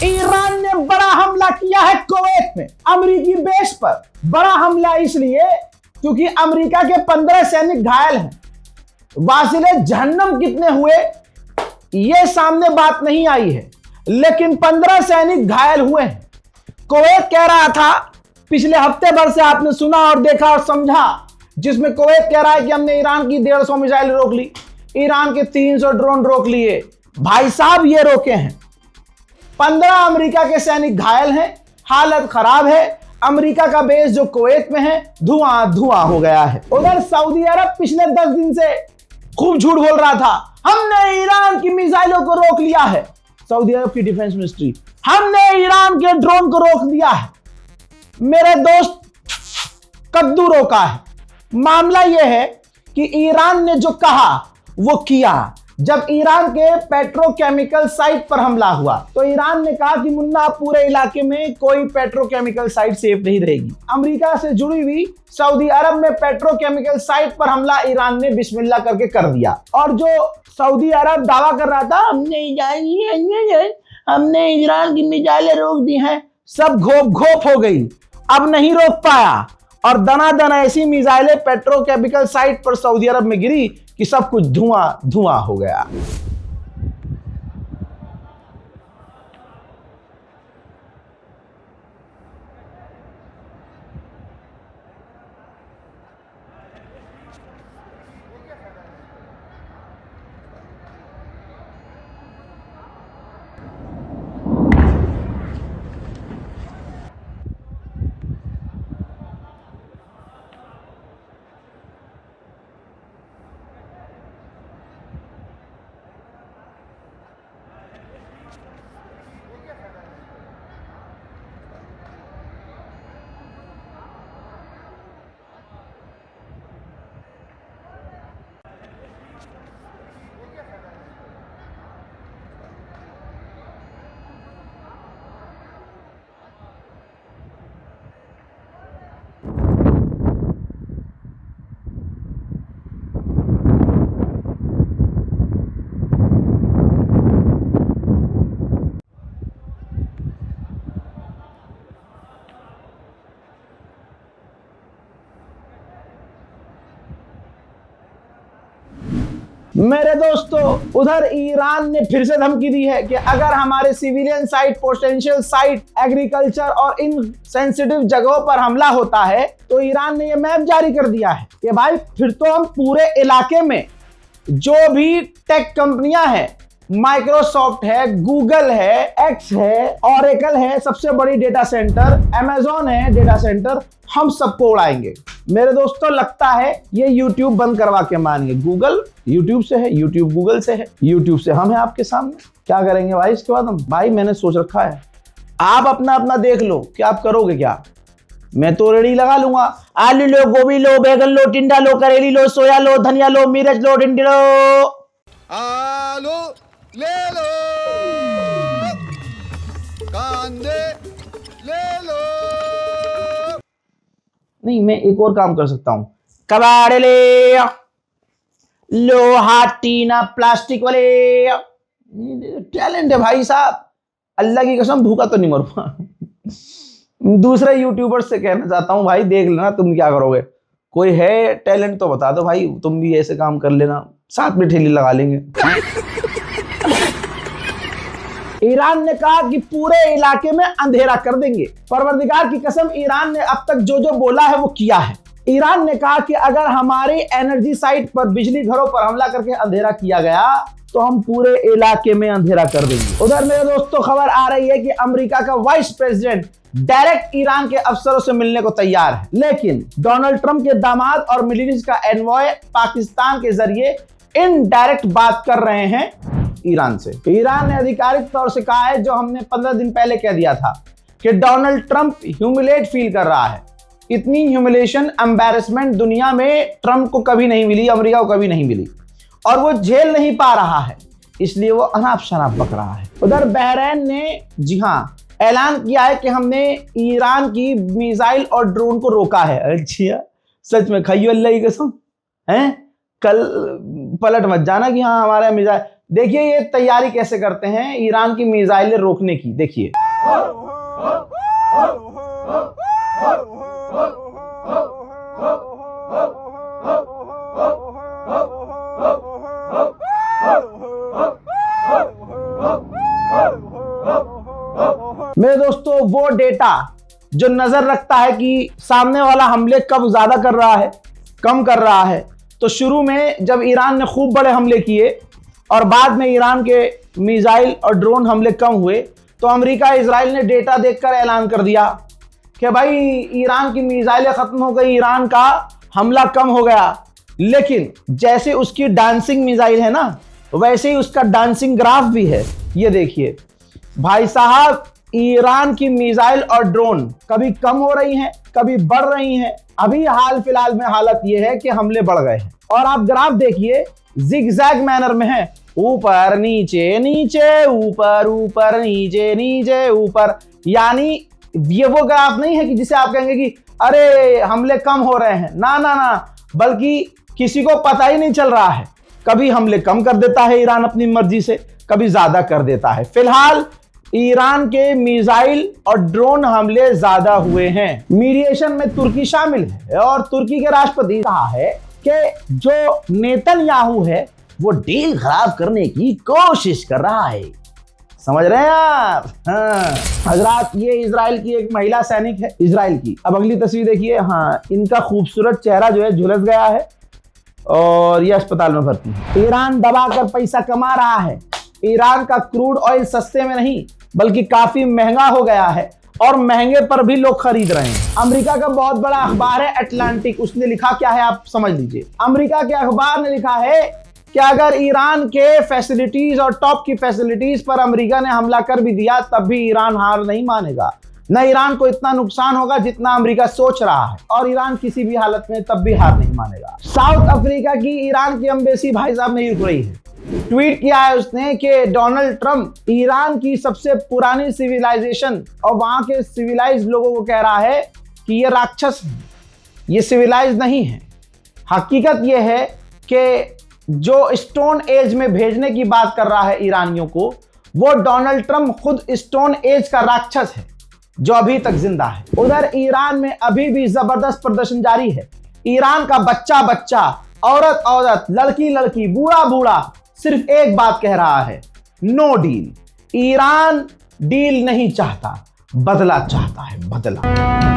Iran ने बड़ा हमला किया है कुवैत में अमेरिकी बेस पर। बड़ा हमला इसलिए क्योंकि अमेरिका के 15 सैनिक घायल हैं। वासिले जहन्नम कितने हुए ये सामने बात नहीं आई है, लेकिन 15 सैनिक घायल हुए हैं। कुवैत कह रहा था, पिछले हफ्ते भर से आपने सुना और देखा और समझा, जिसमें कुवैत कह रहा है कि हमने ईरान की 150 मिसाइल रोक ली, ईरान के 300 ड्रोन रोक लिए। भाई साहब ये रोके हैं। 15 अमेरिका के सैनिक घायल हैं, हालत खराब है। अमेरिका का बेस जो कुवैत में है धुआं धुआं हो गया है। उधर सऊदी अरब पिछले 10 दिन से खूब झूठ बोल रहा था, हमने ईरान की मिसाइलों को रोक लिया है। सऊदी अरब की डिफेंस मिनिस्ट्री, हमने ईरान के ड्रोन को रोक दिया है। मेरे दोस्त, कद्दू रोका है। मामला यह है कि ईरान ने जो कहा वो किया। जब ईरान के पेट्रोकेमिकल साइट पर हमला हुआ तो ईरान ने कहा कि मुन्ना पूरे इलाके में कोई पेट्रोकेमिकल साइट सेफ नहीं रहेगी। अमेरिका से जुड़ी हुई सऊदी अरब में पेट्रोकेमिकल साइट पर हमला ईरान ने बिस्मिल्लाह करके कर दिया। और जो सऊदी अरब दावा कर रहा था हमने ईरान की मिसाइलें रोक दी हैं, सब घोप हो गई, अब नहीं रोक पाया। और दनादन ऐसी मिसाइलें पेट्रोकेमिकल साइट पर सऊदी अरब में गिरी कि सब कुछ धुआं धुआं हो गया। मेरे दोस्तों, उधर ईरान ने फिर से धमकी दी है कि अगर हमारे civilian site, potential site, agriculture और इन सेंसिटिव जगहों पर हमला होता है तो ईरान ने यह मैप जारी कर दिया है कि भाई फिर तो हम पूरे इलाके में जो भी टेक कंपनियां हैं, माइक्रोसॉफ्ट है, गूगल है, एक्स है, ऑरेकल है, सबसे बड़ी डेटा सेंटर, अमेजॉन है डेटा सेंटर, हम सबको उड़ाएंगे। मेरे दोस्तों, लगता है ये यूट्यूब बंद करवा के मानेंगे। गूगल यूट्यूब से है, यूट्यूब गूगल से है, यूट्यूब से हम हैं आपके सामने। क्या करेंगे भाई इसके बाद हम? भाई मैंने सोच रखा है, आप अपना अपना देख लो कि आप करोगे क्या। मैं तो रेडी लगा लूंगा, आलू लो, गोभी लो, बैगन लो, टिंडा लो, करेली लो, सोया लो, धनिया लो, मिर्च लो, टिंडी लो, आलू ले लो, कांदे ले लो। नहीं, मैं एक और काम कर सकता हूं, कबाड़ ले लो, हाथ टीना प्लास्टिक वाले। टैलेंट है भाई साहब, अल्लाह की कसम भूखा तो नहीं मरूंगा। दूसरे यूट्यूबर्स से कहना चाहता हूं, भाई देख लेना तुम क्या करोगे। कोई है टैलेंट तो बता दो भाई, तुम भी ऐसे काम कर लेना, साथ में ठेली लगा लेंगे। ईरान ने कहा कि पूरे इलाके में अंधेरा कर देंगे। परवरदिगार की कसम, ईरान ने अब तक जो जो बोला है वो किया है। ईरान ने कहा कि अगर हमारे एनर्जी साइट पर, बिजली घरों पर हमला करके अंधेरा किया गया तो हम पूरे इलाके में अंधेरा कर देंगे। उधर मेरे दोस्तों, खबर आ रही है कि अमेरिका का वाइस प्रेसिडेंट डायरेक्ट ईरान के अफसरों से मिलने को तैयार है, लेकिन डोनाल्ड ट्रंप के दामाद और मिडिल ईस्ट का एनवॉय पाकिस्तान के जरिए इनडायरेक्ट बात कर रहे हैं ईरान से। ईरान ने आधिकारिक तौर से कहा है, जो हमने 15 दिन पहले कह दिया था, कि डोनाल्ड ट्रंप ह्यूमिलेट फील कर रहा है। इतनी ह्यूमिलेशन, एम्बैरेसमेंट दुनिया में ट्रंप को कभी नहीं मिली, अमेरिका को कभी नहीं मिली, और वो झेल नहीं पा रहा है, इसलिए वो अनाप शनाप बक रहा है। उधर बहरीन ने, जी हाँ, ऐलान किया है कि हमने ईरान की मिसाइल और ड्रोन को रोका है। अच्छा, सच में? खाइयो अल्लाह की कसम, हैं? कल पलट मत जाना कि हाँ हमारे मिसाइल। देखिए ये तैयारी कैसे करते हैं ईरान की मिसाइलें रोकने की। देखिए मेरे दोस्तों, वो डेटा जो नजर रखता है कि सामने वाला हमले कब ज्यादा कर रहा है, कम कर रहा है। तो शुरू में जब ईरान ने खूब बड़े हमले किए और बाद में ईरान के मिसाइल और ड्रोन हमले कम हुए, तो अमेरिका इजराइल ने डेटा देखकर ऐलान कर दिया कि भाई ईरान की मिसाइलें खत्म हो गई, ईरान का हमला कम हो गया। लेकिन जैसे उसकी डांसिंग मिसाइल है ना, वैसे ही उसका डांसिंग ग्राफ भी है। ये देखिए भाई साहब, ईरान की मिसाइल और ड्रोन कभी कम हो रही हैं, कभी बढ़ रही हैं। अभी हाल फिलहाल में हालत यह है कि हमले बढ़ गए हैं। और आप ग्राफ देखिए, जिगजैग मैनर में है, ऊपर नीचे नीचे ऊपर ऊपर नीचे नीचे ऊपर। यानी ये वो ग्राफ नहीं है कि जिसे आप कहेंगे कि अरे हमले कम हो रहे हैं, ना ना ना, बल्कि किसी को पता ही नहीं चल रहा है। कभी हमले कम कर देता है ईरान अपनी मर्जी से, कभी ज्यादा कर देता है। फिलहाल ईरान के मिसाइल और ड्रोन हमले ज्यादा हुए हैं। मीडिएशन में तुर्की शामिल है और तुर्की के राष्ट्रपति कहा है कि जो नेतन्याहू है वो डील खराब करने की कोशिश कर रहा है। समझ रहे हैं आप? हाँ हजरात, ये इजराइल की एक महिला सैनिक है, इजराइल की। अब अगली तस्वीर देखिए। हाँ, इनका खूबसूरत चेहरा जो है झुलस गया है और ये अस्पताल में भर्ती है। ईरान दबाकर पैसा कमा रहा है। ईरान का क्रूड ऑयल सस्ते में नहीं बल्कि काफी महंगा हो गया है और महंगे पर भी लोग खरीद रहे हैं। अमेरिका का बहुत बड़ा अखबार है अटलांटिक, उसने लिखा क्या है आप समझ लीजिए। अमेरिका के अखबार ने लिखा है कि अगर ईरान के फैसिलिटीज और टॉप की फैसिलिटीज पर अमेरिका ने हमला कर भी दिया तब भी ईरान हार नहीं मानेगा। न ईरान को इतना नुकसान होगा जितना अमेरिका सोच रहा है और ईरान किसी भी हालत में तब भी हार नहीं मानेगा। साउथ अफ्रीका की ईरान की एम्बेसी भाई साहब नहीं रुक रही है। ट्वीट किया है उसने कि डोनाल्ड ट्रंप ईरान की सबसे पुरानी सिविलाइजेशन और वहां के सिविलाइज लोगों को कह रहा है कि ये राक्षस है, ये सिविलाइज नहीं है। हकीकत ये है कि जो स्टोन एज में भेजने की बात कर रहा है ईरानियों को, वो डोनाल्ड ट्रंप खुद स्टोन एज का राक्षस है जो अभी तक जिंदा है। उधर ईरान में अभी भी जबरदस्त प्रदर्शन जारी है। ईरान का बच्चा बच्चा, औरत औरत, लड़की लड़की, बूढ़ा बूढ़ा सिर्फ एक बात कह रहा है, नो डील। ईरान डील नहीं चाहता, बदला चाहता है, बदला।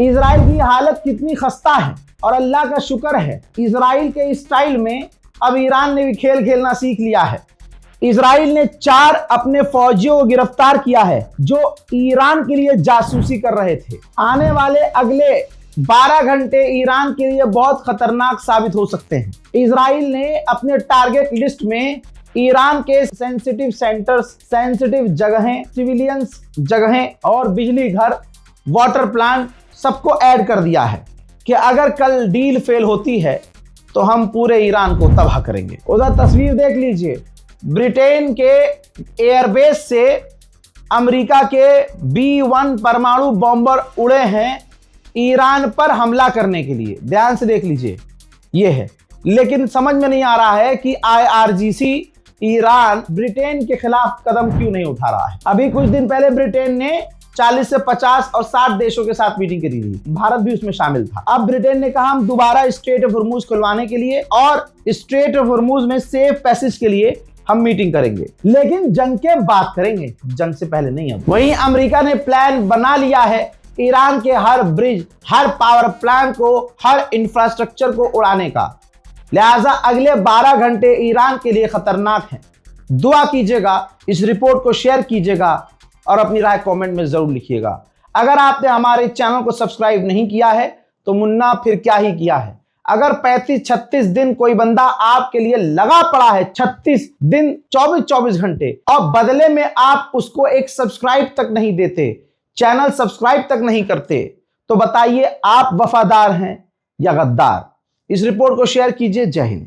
इजराइल की हालत कितनी खस्ता है और अल्लाह का शुक्र है इजराइल के स्टाइल में अब ईरान ने भी खेल खेलना सीख लिया है। इजराइल ने 4 अपने फौजियों को गिरफ्तार किया है जो ईरान के लिए जासूसी कर रहे थे। आने वाले अगले 12 घंटे ईरान के लिए बहुत खतरनाक साबित हो सकते हैं। इजराइल ने अपने टारगेट लिस्ट में ईरान के सेंसिटिव सेंटर्स, सेंसिटिव जगहें, सिविलियंस जगहें और बिजली घर, वाटर प्लांट सबको ऐड कर दिया है कि अगर कल डील फेल होती है तो हम पूरे ईरान को तबाह करेंगे। उधर तस्वीर देख लीजिए, ब्रिटेन के एयरबेस से अमेरिका के B-1 परमाणु बॉम्बर उड़े हैं ईरान पर हमला करने के लिए। ध्यान से देख लीजिए, ये है। लेकिन समझ में नहीं आ रहा है कि IRGC ईरान ब्रिटेन के खिलाफ कदम क्यों नहीं उठा रहा है। अभी कुछ दिन पहले ब्रिटेन ने 40 से 50 और 60 देशों के साथ मीटिंग करी थी, भारत भी उसमें शामिल था। अब ब्रिटेन ने कहा हम दोबारा स्ट्रेट ऑफ हॉर्मूज खुलवाने के लिए और स्ट्रेट ऑफ हॉर्मूज में सेफ पैसेज के लिए हम मीटिंग करेंगे, लेकिन जंग के बाद करेंगे, जंग से पहले नहीं। अब वहीं अमेरिका ने प्लान बना लिया है ईरान के हर ब्रिज, हर पावर प्लांट को, हर इंफ्रास्ट्रक्चर को उड़ाने का। लिहाजा अगले 12 घंटे ईरान के लिए खतरनाक हैं। दुआ कीजिएगा, इस रिपोर्ट को शेयर कीजिएगा और अपनी राय कमेंट में जरूर लिखिएगा। अगर आपने हमारे चैनल को सब्सक्राइब नहीं किया है तो मुन्ना फिर क्या ही किया है। अगर 35-36 दिन कोई बंदा आपके लिए लगा पड़ा है, 36 दिन 24-24 घंटे, और बदले में आप उसको एक सब्सक्राइब तक नहीं देते, चैनल सब्सक्राइब तक नहीं करते, तो बताइए आप वफादार हैं या गद्दार। इस रिपोर्ट को शेयर कीजिए। जय हिंद।